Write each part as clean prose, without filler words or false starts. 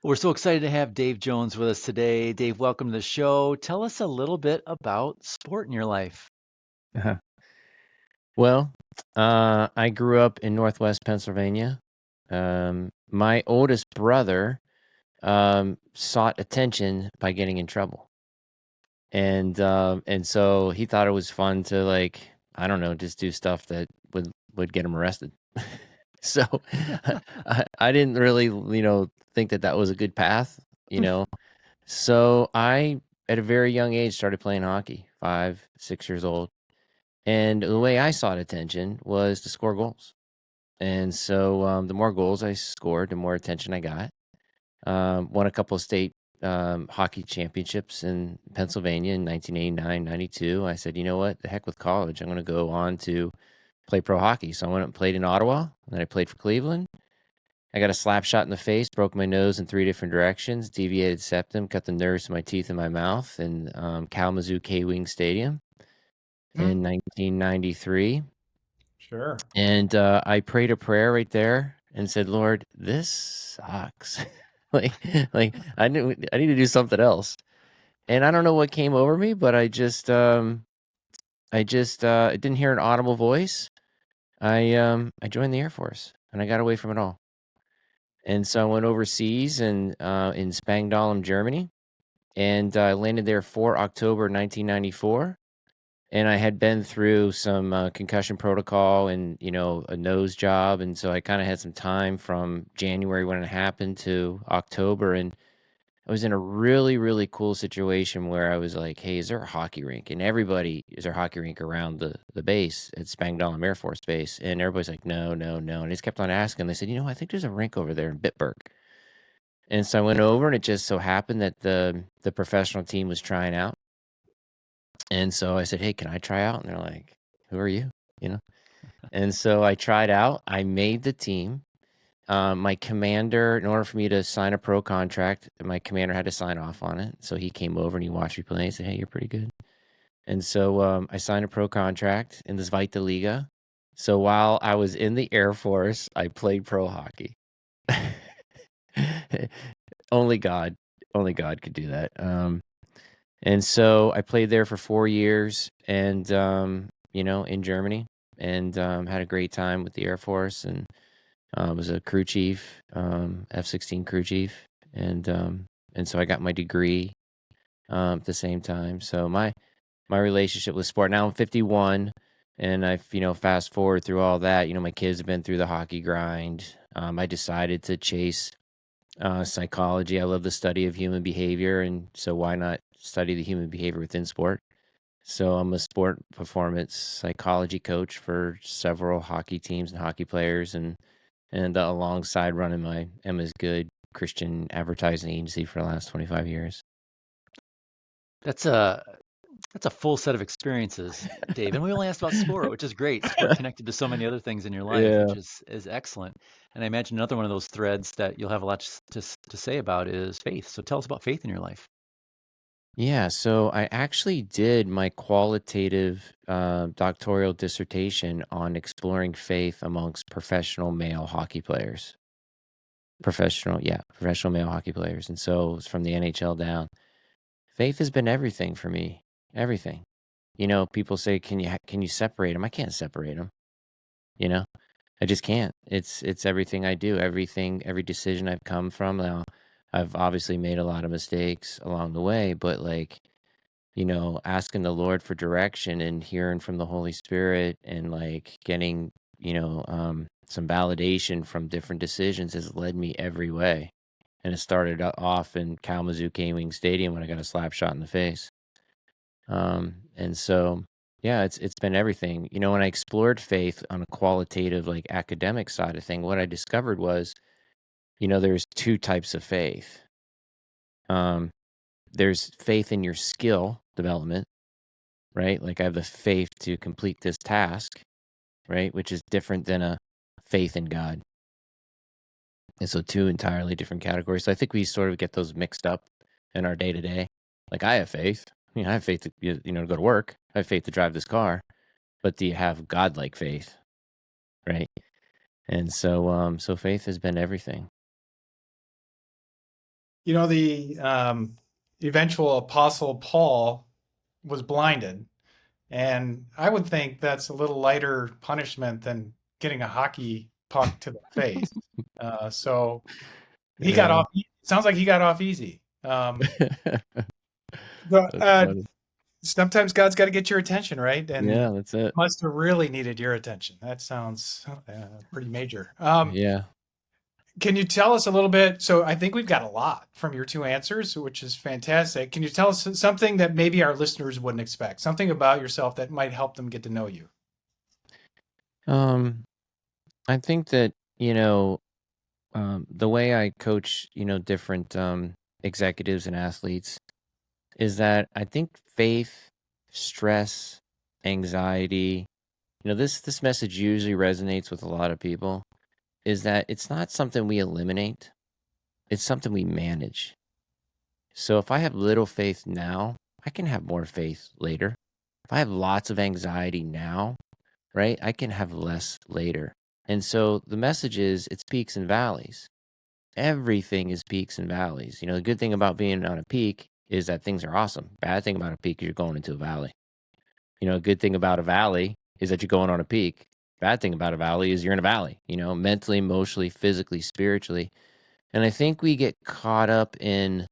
We're so excited to have Dave Jones with us today. Dave, welcome to the show. Tell us a little bit about sport in your life. Uh-huh. Well, I grew up in Northwest Pennsylvania. My oldest brother sought attention by getting in trouble, and so he thought it was fun to I don't know, just do stuff that would get him arrested. So I didn't really, think that that was a good path, you know. So I, at a very young age, started playing hockey, 5, 6 years old. And the way I sought attention was to score goals. And so the more goals I scored, the more attention I got. Won a couple of state hockey championships in Pennsylvania in 1989, 92. I said, you know what? The heck with college. I'm going to go on to play pro hockey. So I went and played in Ottawa, and then I played for Cleveland. I got a slap shot in the face, broke my nose in 3 different directions, deviated septum, cut the nerves in my teeth and my mouth in Kalamazoo K-Wing Stadium Mm, in 1993. sure. And I prayed a prayer right there and said, Lord, this sucks. like, I need to do something else. And I don't know what came over me, but I didn't hear an audible voice. I joined the Air Force and I got away from it all. And so I went overseas and in Spangdahlem, Germany, and I landed there for October 1994. And I had been through some concussion protocol and, a nose job. And so I kind of had some time from January when it happened to October. And I was in a really, really cool situation where I was like, hey, is there a hockey rink? And is there a hockey rink around the base at Spangdahlem Air Force Base? And everybody's like, no, no, no. And I just kept on asking. They said, I think there's a rink over there in Bitburg. And so I went over, and it just so happened that the professional team was trying out. And so I said, hey, can I try out? And they're like, who are you? You know? And so I tried out. I made the team. My commander, in order for me to sign a pro contract, my commander had to sign off on it. So he came over and he watched me play. He said, hey, you're pretty good. And so I signed a pro contract in the Zweite Liga. So while I was in the Air Force, I played pro hockey. only God, only God could do that. And so I played there for 4 years and, in Germany, and had a great time with the Air Force, and was a crew chief, F-16 crew chief. And so I got my degree at the same time. So my relationship with sport, now I'm 51, and I've, fast forward through all that, my kids have been through the hockey grind. I decided to chase psychology. I love the study of human behavior, and so why not study the human behavior within sport? So I'm a sport performance psychology coach for several hockey teams and hockey players, and alongside running my Emma's Good Christian advertising agency for the last 25 years. That's a that's a full set of experiences, Dave. And we only asked about sport, which is great. Sport connected to so many other things in your life, which Yeah. is excellent. And I imagine another one of those threads that you'll have a lot to say about is faith. So tell us about faith in your life. Yeah, so I actually did my qualitative doctoral dissertation on exploring faith amongst professional male hockey players. Professional male hockey players. And so it's from the NHL down. Faith has been everything for me. Everything. People say, can you separate them? I can't separate them. You know, I just can't. It's everything I do. Every decision I've come from. Now, I've obviously made a lot of mistakes along the way, but asking the Lord for direction and hearing from the Holy Spirit and getting, some validation from different decisions has led me every way. And it started off in Kalamazoo K-Wing Stadium when I got a slap shot in the face. And so, yeah, it's been everything. When I explored faith on a qualitative, academic side of thing, what I discovered was, there's two types of faith. Um, there's faith in your skill development, right? Like I have the faith to complete this task, right? Which is different than a faith in God. And so two entirely different categories. So I think we sort of get those mixed up in our day to day. Like I have faith. I have faith to to go to work. I have faith to drive this car. But do you have God-like faith, right? And so faith has been everything. You know, the eventual Apostle Paul was blinded, and I would think that's a little lighter punishment than getting a hockey puck to the face. So he got Yeah. off. Sounds like he got off easy. But That's funny. sometimes God's got to get your attention, right? And Yeah, that's it. must have really needed your attention. That sounds pretty major. Yeah. Can you tell us a little bit? So I think we've got a lot from your two answers, which is fantastic. Can you tell us something that maybe our listeners wouldn't expect? Something about yourself that might help them get to know you? Um, I think that, the way I coach, different executives and athletes is that I think faith, stress, anxiety, this message usually resonates with a lot of people, is that it's not something we eliminate, it's something we manage. So if I have little faith now, I can have more faith later. If I have lots of anxiety now, right, I can have less later. And so the message is it's peaks and valleys. Everything is peaks and valleys. The good thing about being on a peak is that things are awesome. Bad thing about a peak is you're going into a valley. A good thing about a valley is that you're going on a peak. Bad thing about a valley is you're in a valley, mentally, emotionally, physically, spiritually. And I think we get caught up in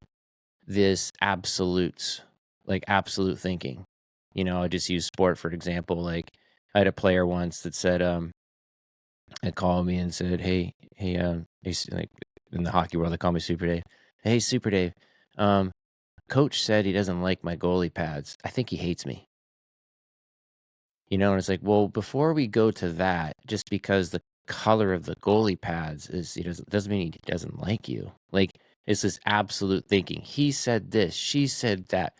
this absolutes, like absolute thinking. I just use sport for an example. Like I had a player once that said, had called me and said, like in the hockey world, they call me Super Dave. Hey, Super Dave, coach said he doesn't like my goalie pads. I think he hates me. And it's like, well, before we go to that, just because the color of the goalie pads is, doesn't mean he doesn't like you. Like it's this absolute thinking. He said this, she said that,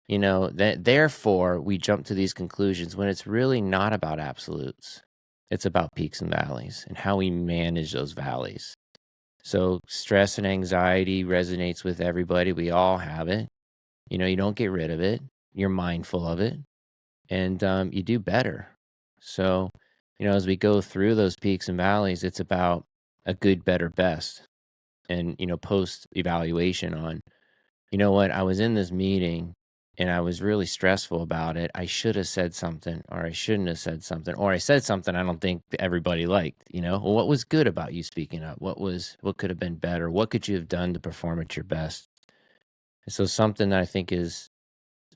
that therefore we jump to these conclusions when it's really not about absolutes. It's about peaks and valleys and how we manage those valleys. So stress and anxiety resonates with everybody. We all have it. You don't get rid of it. You're mindful of it, and you do better. So, as we go through those peaks and valleys, it's about a good, better, best, and post evaluation on, what, I was in this meeting and I was really stressful about it. I should have said something, or I shouldn't have said something, or I said something I don't think everybody liked. Well, what was good about you speaking up? What could have been better? What could you have done to perform at your best? And so something that I think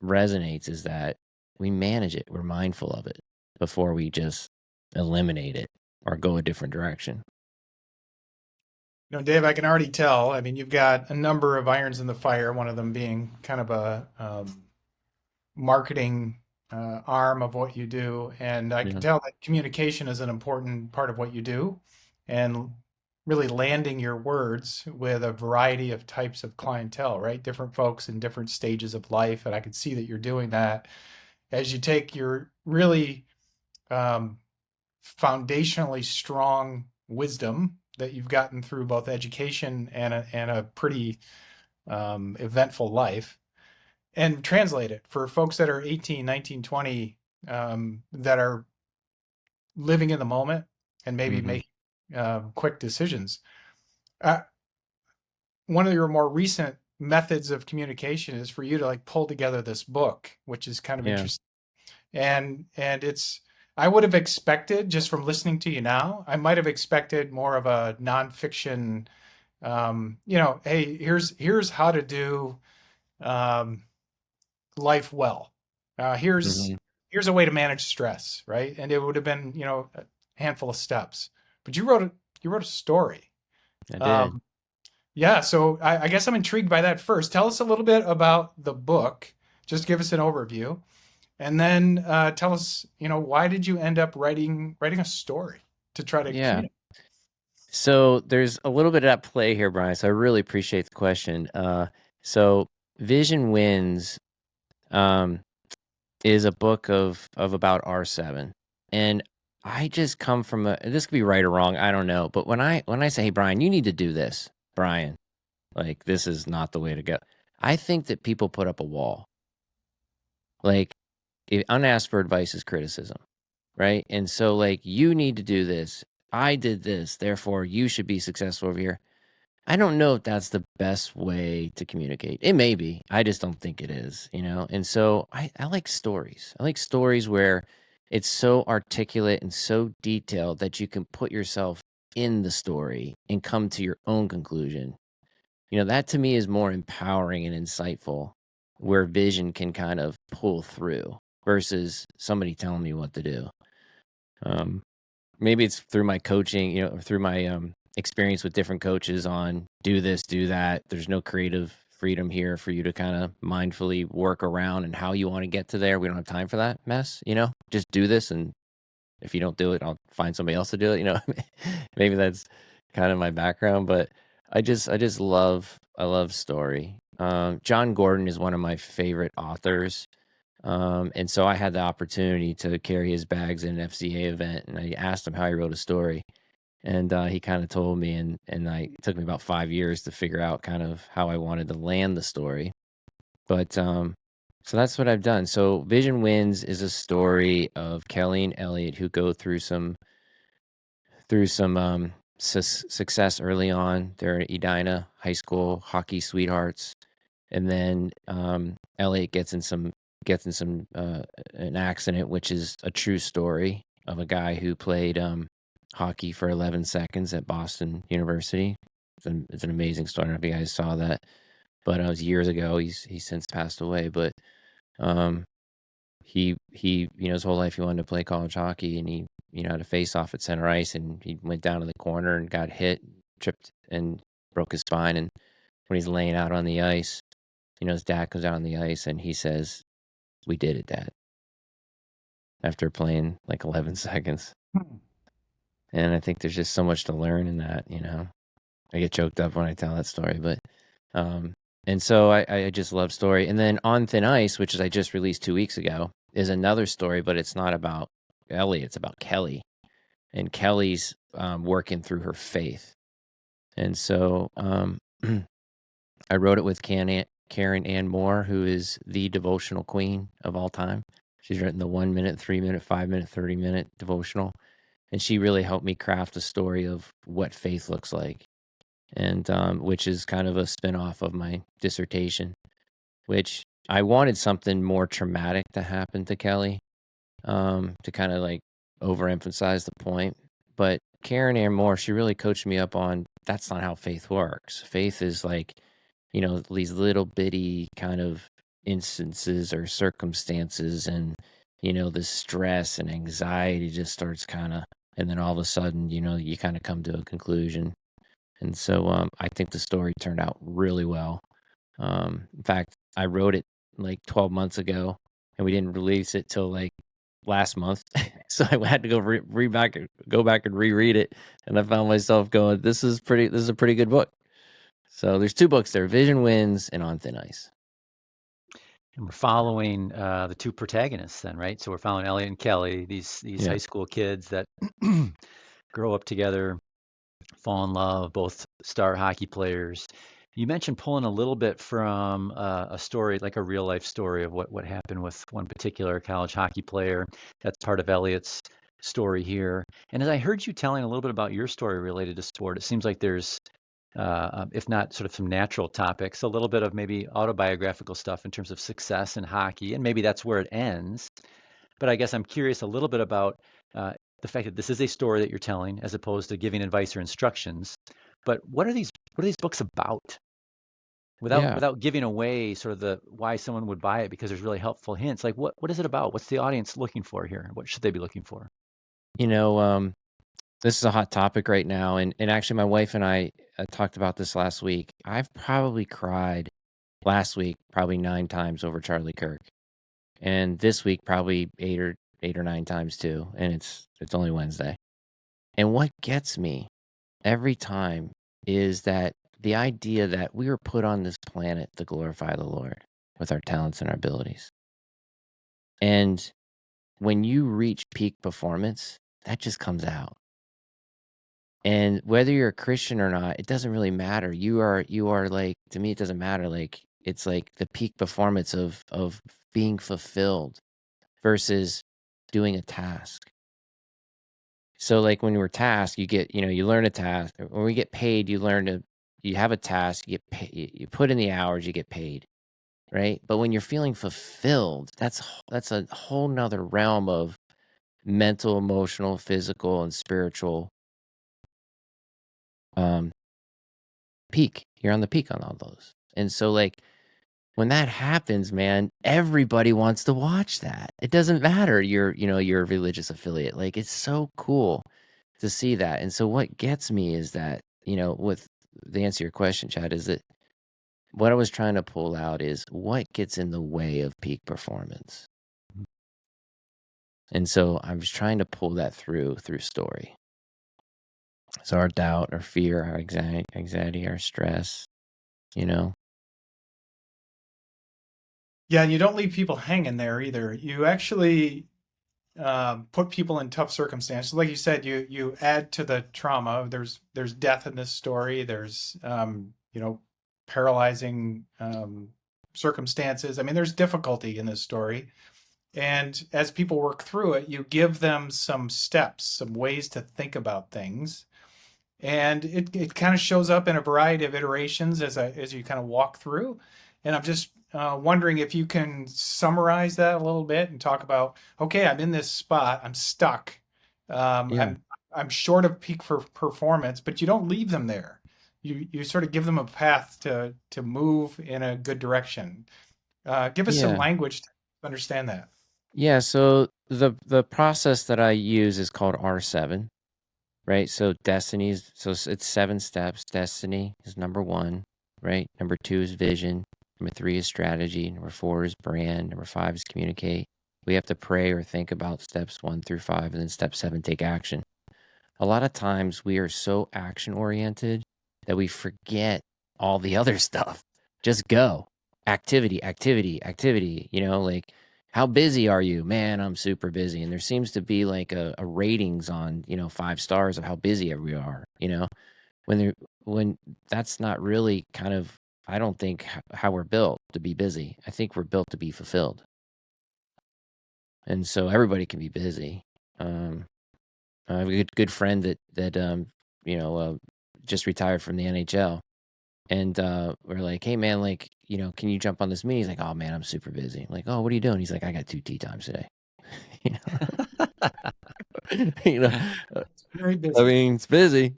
resonates is that we manage it. We're mindful of it before we just eliminate it or go a different direction. Dave, I can already tell. I mean, you've got a number of irons in the fire, one of them being kind of a marketing arm of what you do. And I can tell that communication is an important part of what you do, and really landing your words with a variety of types of clientele, right? Different folks in different stages of life. And I can see that you're doing that as you take your really foundationally strong wisdom that you've gotten through both education and a pretty eventful life, and translate it for folks that are 18, 19, 20, that are living in the moment and maybe making quick decisions. One of your more recent methods of communication is for you to like pull together this book, which is kind of interesting. And it's, I would have expected, just from listening to you now, I might have expected more of a nonfiction, hey, here's how to do life well. Here's a way to manage stress, right? And it would have been, a handful of steps. But you wrote a story. I did. Yeah, so I guess I'm intrigued by that first. Tell us a little bit about the book. Just give us an overview. And then tell us, why did you end up writing a story to try to communicate? So there's a little bit at play here, Brian. So I really appreciate the question. So Vision Wins is a book of about R7, and I just come from this could be right or wrong, I don't know. But when I say, hey, Brian, you need to do this, Brian, like this is not the way to go. I think that people put up a wall. Like, unasked for advice is criticism, right? And so, like, you need to do this. I did this, therefore you should be successful over here. I don't know if that's the best way to communicate. It may be. I just don't think it is, you know? And so I like stories. I like stories where it's so articulate and so detailed that you can put yourself in the story and come to your own conclusion. You know, that to me is more empowering and insightful, where vision can kind of pull through versus somebody telling me what to do. Um, Maybe it's through my coaching, you know, or through my experience with different coaches on do this, do that. There's no creative freedom here for you to kind of mindfully work around and how you want to get to there. We don't have time for that mess, you know. Just do this, and if you don't do it, I'll find somebody else to do it. You know, maybe that's kind of my background, but I love story. John Gordon is one of my favorite authors. And so I had the opportunity to carry his bags at an FCA event, and I asked him how he wrote a story, and he kind of told me, it took me about 5 years to figure out kind of how I wanted to land the story. But so that's what I've done. So Vision Wins is a story of Kelly and Elliot who go through some success early on. They're at Edina High School hockey sweethearts, and then Elliot gets in an accident, which is a true story of a guy who played hockey for 11 seconds at Boston University. It's an amazing story. I don't know if you guys saw that, but it was years ago. He's since passed away, but um, he his whole life he wanted to play college hockey, and he had a face off at center ice, and he went down to the corner and got hit, tripped, and broke his spine. And when he's laying out on the ice, his dad comes out on the ice and he says, "We did it, Dad," after playing like 11 seconds. And I think there's just so much to learn in that, I get choked up when I tell that story, but and so I just love story. And then On Thin Ice, which is I just released 2 weeks ago, is another story, but it's not about Ellie, it's about Kelly. And Kelly's working through her faith. And so I wrote it with Karen Ann Moore, who is the devotional queen of all time. She's written the 1 minute, 3 minute, 5 minute, 30 minute devotional. And she really helped me craft a story of what faith looks like. And which is kind of a spinoff of my dissertation, which I wanted something more traumatic to happen to Kelly, to kind of like overemphasize the point. But Karen Ann Moore, she really coached me up on that's not how faith works. Faith is like, these little bitty kind of instances or circumstances, and the stress and anxiety just starts kind of, and then all of a sudden, you kind of come to a conclusion. And so I think the story turned out really well. In fact, I wrote it like 12 months ago, and we didn't release it till like last month. So I had to go back and reread it, and I found myself going, "This is a pretty good book." So there's 2 books there: Vision Wins and On Thin Ice. And we're following the 2 protagonists then, right? So we're following Elliot and Kelly, these Yeah. high school kids that grow up together, fall in love, both star hockey players. You mentioned pulling a little bit from a story, like a real life story of what happened with one particular college hockey player. That's part of Elliot's story here. And as I heard you telling a little bit about your story related to sport, it seems like there's, if not sort of some natural topics, a little bit of maybe autobiographical stuff in terms of success in hockey, and maybe that's where it ends. But I guess I'm curious a little bit about the fact that this is a story that you're telling, as opposed to giving advice or instructions. But what are these books about? Yeah. Without giving away sort of the why someone would buy it, because there's really helpful hints. Like what is it about? What's the audience looking for here? What should they be looking for? This is a hot topic right now, and actually my wife and I talked about this last week. I've probably cried last week probably 9 times over Charlie Kirk, and this week probably 8 or 9 times too, and it's only Wednesday. And what gets me every time is that the idea that we were put on this planet to glorify the Lord with our talents and our abilities. And when you reach peak performance, that just comes out. And whether you're a Christian or not, it doesn't really matter. You are like, to me, it doesn't matter. Like, it's like the peak performance of being fulfilled versus doing a task. So like when we're tasked, you learn a task. When we get paid, you learn to you have a task, you get paid, you put in the hours, you get paid, right? But when you're feeling fulfilled, that's a whole nother realm of mental, emotional, physical, and spiritual um, peak. You're on the peak on all those. And so, like, when that happens, man, everybody wants to watch that. It doesn't matter you're a religious affiliate. Like, it's so cool to see that. And so what gets me is that, with the answer to your question, Chad, is that what I was trying to pull out is what gets in the way of peak performance. And so I was trying to pull that through story. So our doubt, our fear, our anxiety, our stress, you know. Yeah, and you don't leave people hanging there either. You actually put people in tough circumstances. Like you said, you add to the trauma. There's death in this story. There's paralyzing circumstances. I mean, there's difficulty in this story. And as people work through it, you give them some steps, some ways to think about things. And it kind of shows up in a variety of iterations as you kind of walk through. And I'm just wondering if you can summarize that a little bit and talk about, okay, I'm in this spot, I'm stuck, Yeah. I'm short of peak for performance, but you don't leave them there. You sort of give them a path to move in a good direction. Give us some Yeah. language to understand that. Yeah, so the process that I use is called R7, right? So it's 7 steps. Destiny is number 1, right? Number 2 is vision. Number 3 is strategy. Number 4 is brand. Number 5 is communicate. We have to pray or think about steps 1 through 5, and then step 7, take action. A lot of times we are so action oriented that we forget all the other stuff. Just go. Activity, activity, activity. Like, how busy are you? Man, I'm super busy. And there seems to be like a ratings on, 5 stars of how busy we are, when that's not really kind of, I don't think how we're built to be busy. I think we're built to be fulfilled. And so everybody can be busy. I have a good friend that just retired from the NHL, and we're like, hey man, like, can you jump on this meeting? He's like, oh man, I'm super busy. I'm like, oh, what are you doing? He's like, I got 2 tea times today. you know, you know. Very I busy. mean, it's busy,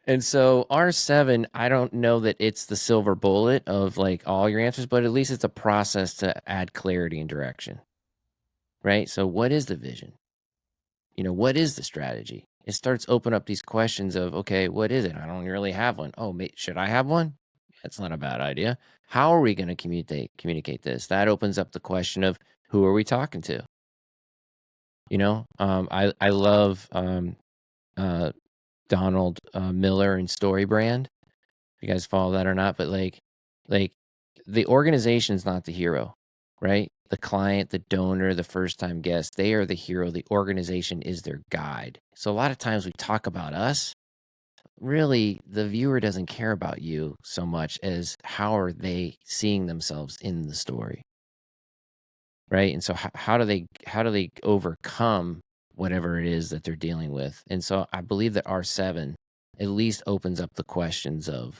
And so R7, I don't know that it's the silver bullet of like all your answers, but at least it's a process to add clarity and direction, right? So what is the vision? What is the strategy? It starts open up these questions of, okay, what is it? I don't really have one. Oh, should I have one? That's not a bad idea. How are we going to communicate this? That opens up the question of who are we talking to? I love Donald Miller and StoryBrand. If you guys follow that or not, but like the organization's not the hero, right? The client, the donor, the first time guest, they are the hero. The organization is their guide. So a lot of times we talk about us. Really, the viewer doesn't care about you so much as how are they seeing themselves in the story, right? And so how do they overcome whatever it is that they're dealing with? And so I believe that R7 at least opens up the questions of,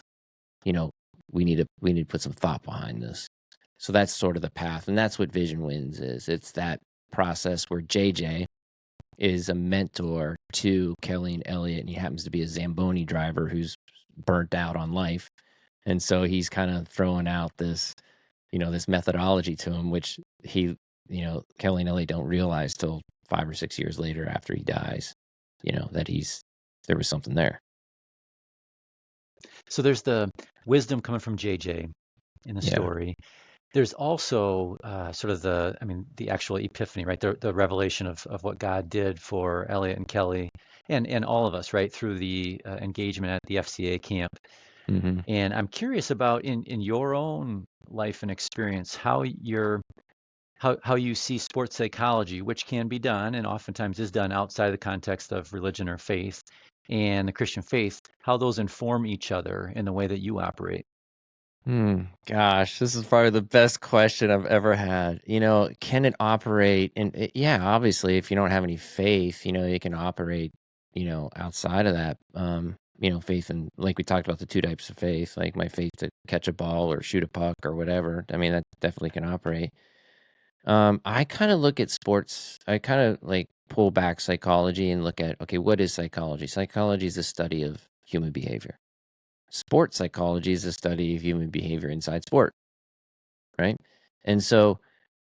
we need to put some thought behind this. So that's sort of the path, and that's what Vision Wins is. It's that process where JJ is a mentor to Kelly and Elliot, and he happens to be a Zamboni driver who's burnt out on life. And so he's kind of throwing out this, this methodology to him, which Kelly and Elliot don't realize till 5 or 6 years later after he dies, that there was something there. So there's the wisdom coming from JJ in the story. There's also sort of the actual epiphany, right? The revelation of what God did for Elliot and Kelly and all of us, right? Through the engagement at the FCA camp. Mm-hmm. And I'm curious about in your own life and experience, how you see sports psychology, which can be done and oftentimes is done outside the context of religion or faith and the Christian faith, how those inform each other in the way that you operate. Gosh, this is probably the best question I've ever had. Can it operate? And yeah, obviously, if you don't have any faith, you can operate, outside of that. faith in, like we talked about, the two types of faith, like my faith to catch a ball or shoot a puck or whatever. I mean, that definitely can operate. I kind of look at sports. I kind of like pull back psychology and look at, okay, what is psychology? Psychology is the study of human behavior. Sports psychology is the study of human behavior inside sport, right? And so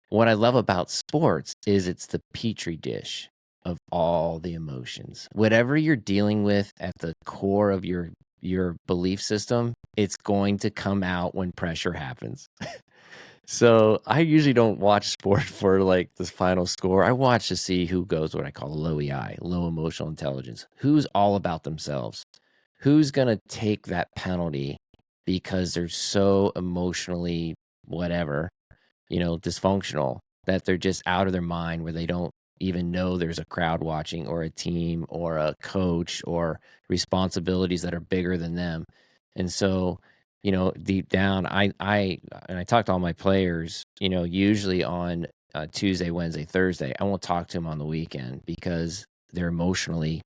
what I love about sports is it's the petri dish of all the emotions. Whatever you're dealing with at the core of your belief system, it's going to come out when pressure happens. So I usually don't watch sport for like the final score. I watch to see who goes what I call low EI, low emotional intelligence. Who's all about themselves? Who's going to take that penalty because they're so emotionally whatever, dysfunctional, that they're just out of their mind, where they don't even know there's a crowd watching or a team or a coach or responsibilities that are bigger than them. And so, deep down, I talk to all my players, usually on Tuesday, Wednesday, Thursday. I won't talk to them on the weekend because they're emotionally,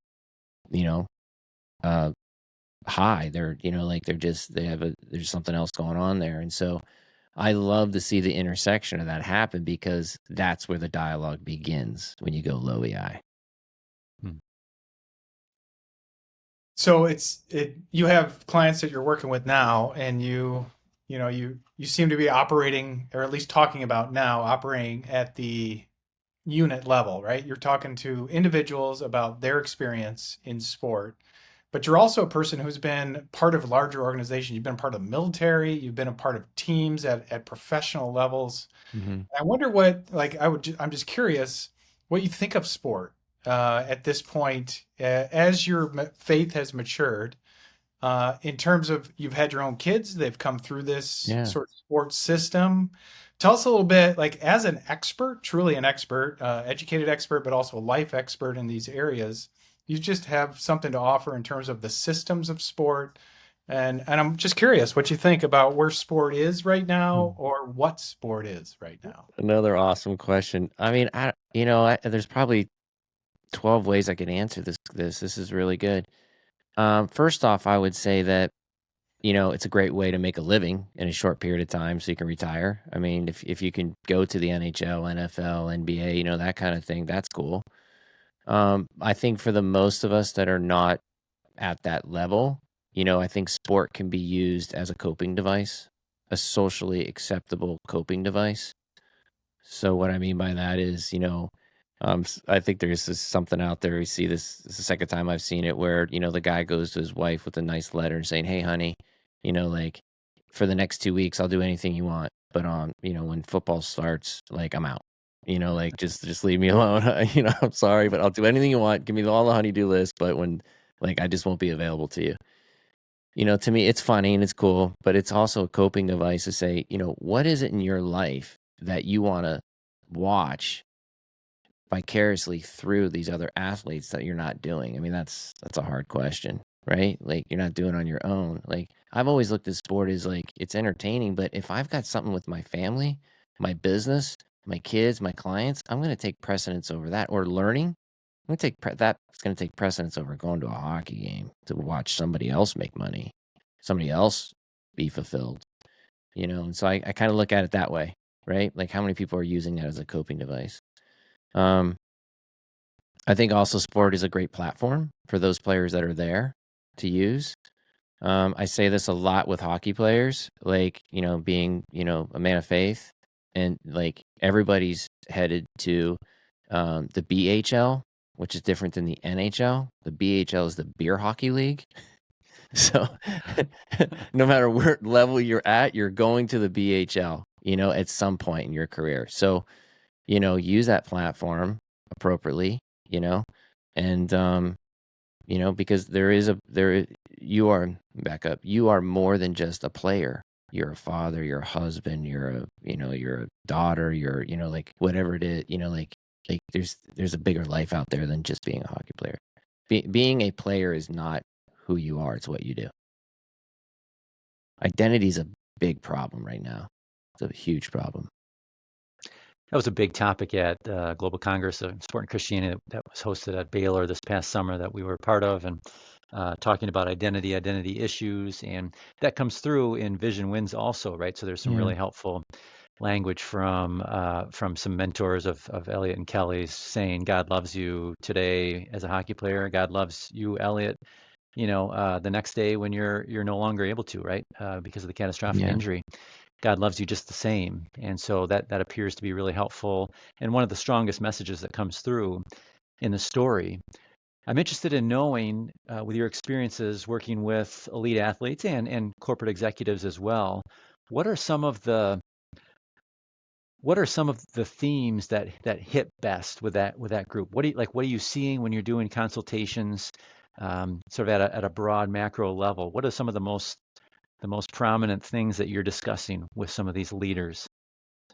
you know, uh, high. They're, there's something else going on there. And so I love to see the intersection of that happen, because that's where the dialogue begins when you go low EI. Hmm. So you have clients that you're working with now, and you seem to be operating, or at least talking about now, operating at the unit level, right? You're talking to individuals about their experience in sport, but you're also a person who's been part of larger organizations. You've been part of the military, you've been a part of teams at professional levels. Mm-hmm. I wonder I'm just curious what you think of sport at this point, as your faith has matured, in terms of, you've had your own kids, they've come through this Yeah. sort of sports system. Tell us a little bit, like, as an expert, truly an expert, educated expert, but also a life expert in these areas. You just have something to offer in terms of the systems of sport. And I'm just curious what you think about where sport is right now, or what sport is right now. Another awesome question. I mean, there's probably 12 ways I could answer this. This is really good. First off, I would say that, it's a great way to make a living in a short period of time so you can retire. I mean, if you can go to the NHL, NFL, NBA, that kind of thing, that's cool. I think for the most of us that are not at that level, I think sport can be used as a coping device, a socially acceptable coping device. So what I mean by that is, I think there's something out there. We see this is the second time I've seen it, where, the guy goes to his wife with a nice letter saying, "Hey, honey, like, for the next 2 weeks, I'll do anything you want. But when football starts, like, I'm out. Like, just leave me alone. I'm sorry, but I'll do anything you want. Give me all the honey-do list. But when, like, I just won't be available to you." To me, it's funny and it's cool, but it's also a coping device to say, what is it in your life that you want to watch vicariously through these other athletes that you're not doing? I mean, that's a hard question, right? Like, you're not doing on your own. Like, I've always looked at sport as, like, it's entertaining, but if I've got something with my family, my business, my kids, my clients, I'm going to take precedence over that. Or learning, I'm going to take that's going to take precedence over going to a hockey game to watch somebody else make money, somebody else be fulfilled, And so I kind of look at it that way, right? Like, how many people are using that as a coping device? I think also sport is a great platform for those players that are there to use. I say this a lot with hockey players, like, being, a man of faith, and, like, everybody's headed to the BHL, which is different than the NHL. The BHL is the Beer Hockey League. So no matter what level you're at, you're going to the BHL, at some point in your career. So, use that platform appropriately, and, because you are more than just a player. You're a father, you're a husband, you're a daughter, you're, like, whatever it is, like there's a bigger life out there than just being a hockey player. Being a player is not who you are, it's what you do. Identity is a big problem right now. It's a huge problem. That was a big topic at Global Congress of Sport and Christianity that was hosted at Baylor this past summer that we were part of, and talking about identity issues, and that comes through in Vision Wins also, right? So there's some Yeah. really helpful language from some mentors of Elliot and Kelly's saying God loves you today as a hockey player. God loves you, Elliot. The next day when you're no longer able to, right, because of the catastrophic Yeah. injury. God loves you just the same. And so that appears to be really helpful. And one of the strongest messages that comes through in the story. I'm interested in knowing, with your experiences working with elite athletes and corporate executives as well, what are some of the themes that hit best with that group? What are you seeing when you're doing consultations, sort of at a broad macro level? What are some of the most prominent things that you're discussing with some of these leaders?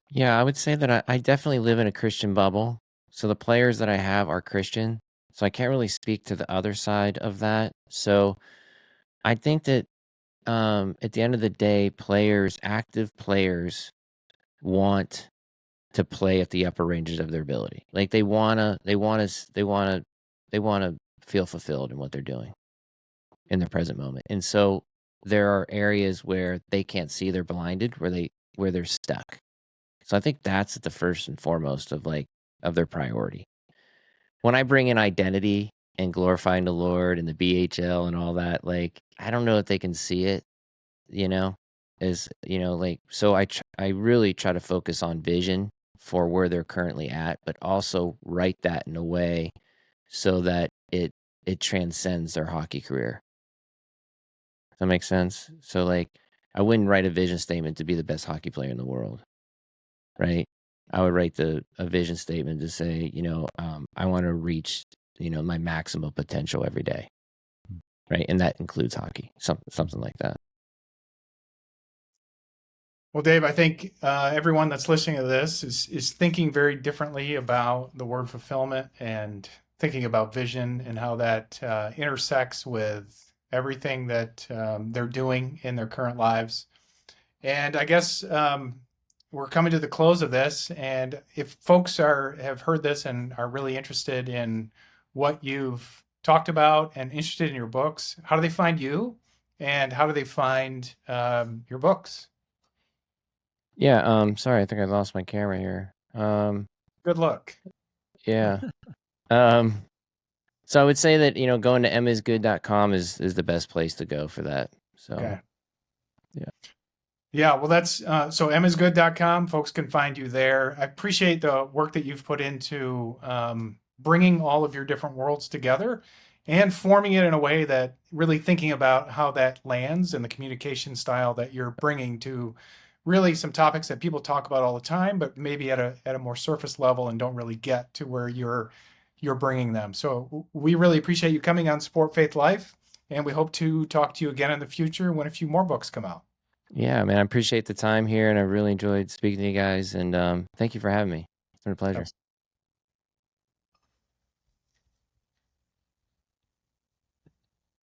Yeah, I would say that I definitely live in a Christian bubble. So the players that I have are Christian. So I can't really speak to the other side of that. So I think that at the end of the day, active players want to play at the upper ranges of their ability. Like they wanna feel fulfilled in what they're doing in the present moment. And so there are areas where they can't see, they're blinded, where they're stuck. So I think that's the first and foremost of their priority. When I bring in identity and glorifying the Lord and the BHL and all that, like I don't know if they can see it, you know, so I really try to focus on vision for where they're currently at, but also write that in a way so that it transcends their hockey career. Does that make sense? So like I wouldn't write a vision statement to be the best hockey player in the world, right? I would write a vision statement to say, I want to reach, my maximum potential every day, right? And that includes hockey, something like that. Well, Dave, I think everyone that's listening to this is thinking very differently about the word fulfillment and thinking about vision and how that intersects with everything that they're doing in their current lives. And I guess we're coming to the close of this. And if folks have heard this and are really interested in what you've talked about and interested in your books, how do they find you? And how do they find your books? Yeah. Sorry, I think I lost my camera here. Good luck. Yeah. Um, so I would say that, going to emmaisgood.com is the best place to go for that. So, Okay. yeah. Yeah, well, that's so emmasgood.com. Folks can find you there. I appreciate the work that you've put into bringing all of your different worlds together and forming it in a way that really thinking about how that lands and the communication style that you're bringing to really some topics that people talk about all the time, but maybe at a more surface level and don't really get to where you're bringing them. So we really appreciate you coming on Sport Faith Life, and we hope to talk to you again in the future when a few more books come out. Yeah, man, I appreciate the time here and I really enjoyed speaking to you guys. And thank you for having me. It's been a pleasure.